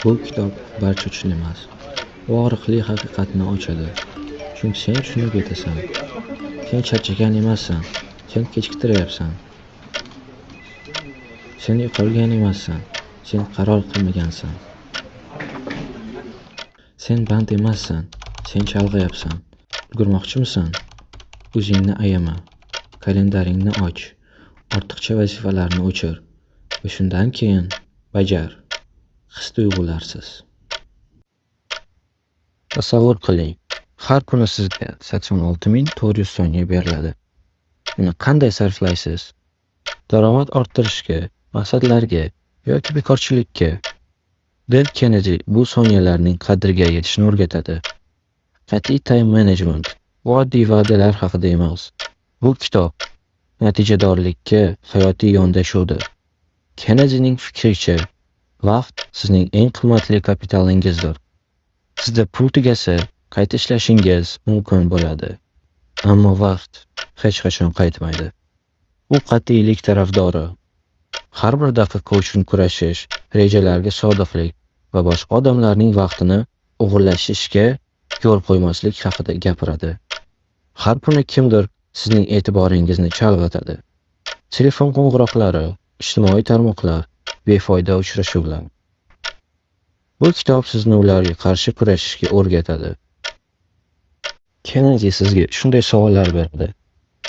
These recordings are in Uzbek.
Bu kitob barcha uchun emas, u og'riqli haqiqatni ochadi. Chunki sen tushunib yetasan. Sen charchagan emassan, sen kechiktiryapsan. Sen yo'qolgan emassan, sen qaror qilmagansan. Sen band emassan, sen chalg'iyapsan. Ulgurmoqchimisan? O'zingni ayama. Kalendaringni och. Ortiqcha vazifalarni o'chir va shundan keyin bajar. His-tuyg'ularsiz. Tasavvur qiling, har kuni sizga 86.400 soniya beriladi. Uni qanday sarflaysiz? Daromad orttirishga, maqsadlarga yoki bekorchilikka? Del Kennedy bu soniyalarning qadriga yetishni o'rgatadi. Qat'iy time management bu oddiy va'dalar haqida emas. Bu kitob natijadorlikka hayotiy yondashuvdir. Kennedyning fikricha, vaqt sizning eng qimmatli kapitalingizdir. Sizda pul tugasa, qayta ishlashingiz mumkin bo'ladi. Ammo vaqt hech qachon qaytmaydi. U qat'iylik tarafdori. Har bir daqiqa uchun kurashish, rejalarga sodiqlik va boshqa odamlarning vaqtini o'g'irlashishga yo'l qo'ymaslik haqida gapiradi. Har kuni kimdir sizning e'tiboringizni chalg'itadi. Telefon qo'ng'iroqlari, ijtimoiy tarmoqlar, befoyda uchrashuvlar. Bu kitob sizni ularga qarshi kurashishga o'rgatadi. Kennedy sizga shunday savollar beradi.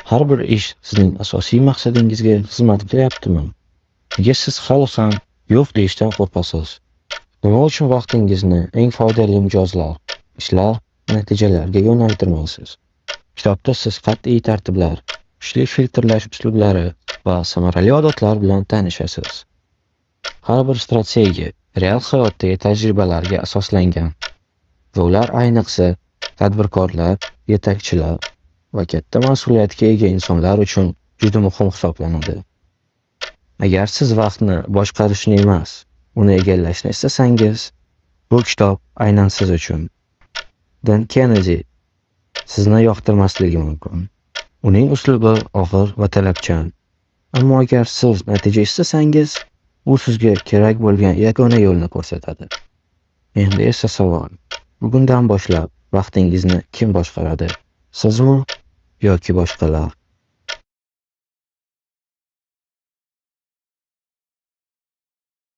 Har bir ish sizning asosiy maqsadingizga xizmat qilyaptimi? Nega siz hali ham yo'q deyishdan qo'rqasiz? Nima uchun vaqtingizni eng foydali mijozlar, ishlar, natijalarga yo'naltirmaysiz? Kitobda siz qat'iy tartiblar, kuchli filtrlash uslublari va samarali odatlar bilan tanishasiz. Har bir strategiya real hayotdagi tajribalarga asoslangan va ular ayniqsa tadbirkorlar, yetakchilar va katta mas'uliyatga ega insonlar uchun juda muhim hisoblanadi. Agar siz vaqtni boshqarishni emas, uni egallashni istasangiz, bu kitob aynan siz uchun. Del Kennedy sizni yoqtirmasligi mumkin. Uning uslubi og'ir va talabchan. Ammo agar siz natija istasangiz, u sizga kerak bo'lgan yagona yo'lni ko'rsatadi. Endi esa savol: bugundan boshlab vaqtingizni kim boshqaradi? Sizmi yoki boshqalar?